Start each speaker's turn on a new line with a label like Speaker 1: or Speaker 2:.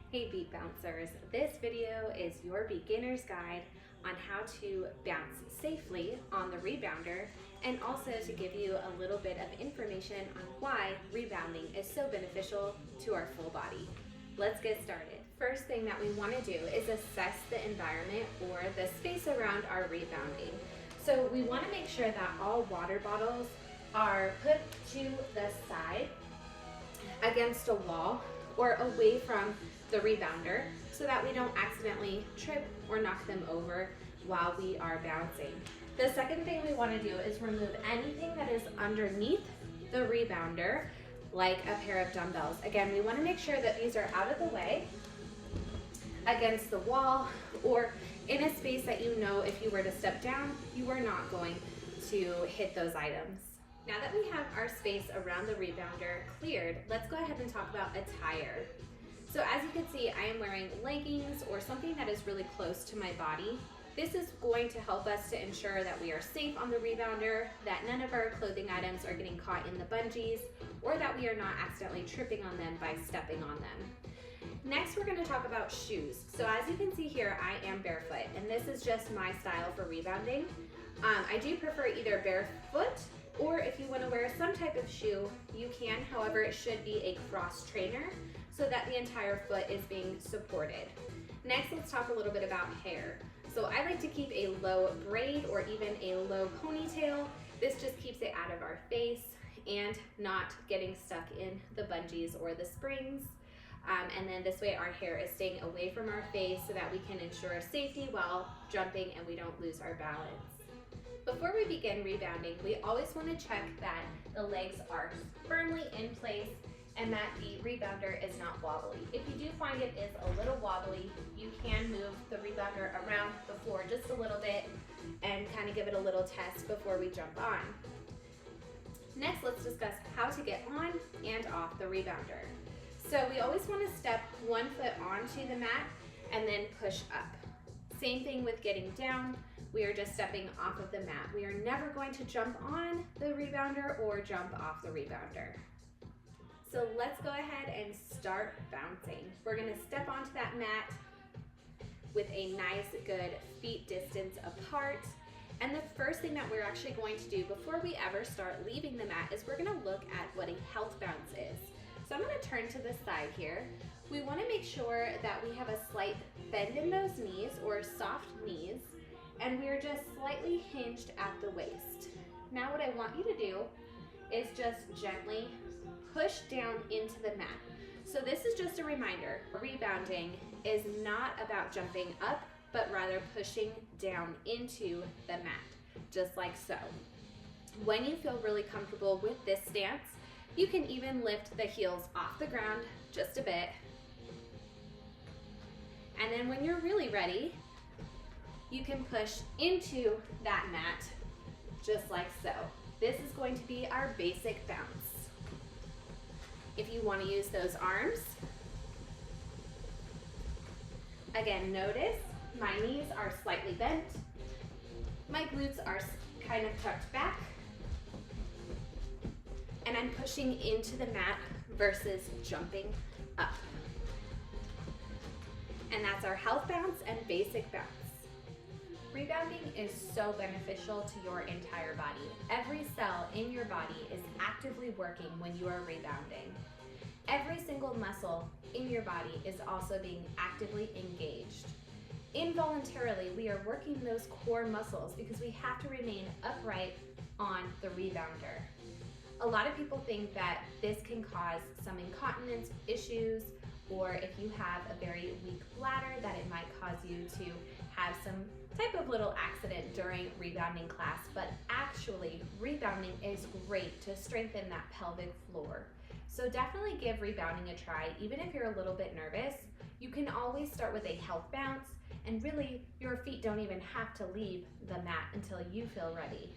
Speaker 1: Hey beat bouncers, this video is your beginner's guide on how to bounce safely on the rebounder and also to give you a little bit of information on why rebounding is so beneficial to our full body. Let's get started. First thing that we want to do is assess the environment or the space around our rebounding. So we want to make sure that all water bottles are put to the side against a wall or away from the rebounder so that we don't accidentally trip or knock them over while we are bouncing. The second thing we want to do is remove anything that is underneath the rebounder, like a pair of dumbbells. Again, we want to make sure that these are out of the way against the wall or in a space that you know if you were to step down, you are not going to hit those items. Now that we have our space around the rebounder cleared, let's go ahead and talk about attire. So as you can see, I am wearing leggings or something that is really close to my body. This is going to help us to ensure that we are safe on the rebounder, that none of our clothing items are getting caught in the bungees, or that we are not accidentally tripping on them by stepping on them. Next, we're going to talk about shoes. So as you can see here, I am barefoot, and this is just my style for rebounding. I do prefer either barefoot, or if you want to wear some type of shoe, you can. However, it should be a cross trainer so that the entire foot is being supported. Next, let's talk a little bit about hair. So I like to keep a low braid or even a low ponytail. This just keeps it out of our face and not getting stuck in the bungees or the springs. And then this way our hair is staying away from our face so that we can ensure safety while jumping and we don't lose our balance. Before we begin rebounding, we always want to check that the legs are firmly in place and that the rebounder is not wobbly. If you do find it is a little wobbly, you can move the rebounder around the floor just a little bit and kind of give it a little test before we jump on. Next, let's discuss how to get on and off the rebounder. So we always want to step one foot onto the mat and then push up. Same thing with getting down. We are just stepping off of the mat. We are never going to jump on the rebounder or jump off the rebounder. So let's go ahead and start bouncing. We're going to step onto that mat with a nice, good feet distance apart. And the first thing that we're actually going to do before we ever start leaving the mat is we're going to look at what a health bounce is. So I'm going to turn to the side here. We want to make sure that we have a slight bend in those knees or soft knees, and we're just slightly hinged at the waist. Now what I want you to do is just gently push down into the mat. So this is just a reminder, rebounding is not about jumping up, but rather pushing down into the mat, just like so. When you feel really comfortable with this stance, you can even lift the heels off the ground just a bit. And then when you're really ready, you can push into that mat just like so. This is going to be our basic bounce. If you want to use those arms, again, notice my knees are slightly bent. My glutes are kind of tucked back. And I'm pushing into the mat versus jumping up. And that's our health bounce and basic bounce. Rebounding is so beneficial to your entire body. Every cell in your body is actively working when you are rebounding. Every single muscle in your body is also being actively engaged. Involuntarily, we are working those core muscles because we have to remain upright on the rebounder. A lot of people think that this can cause some incontinence issues, or if you have a very weak bladder, that it might cause you to have some type of little accident during rebounding class. But actually, rebounding is great to strengthen that pelvic floor. So definitely give rebounding a try. Even if you're a little bit nervous, you can always start with a health bounce, and really your feet don't even have to leave the mat until you feel ready.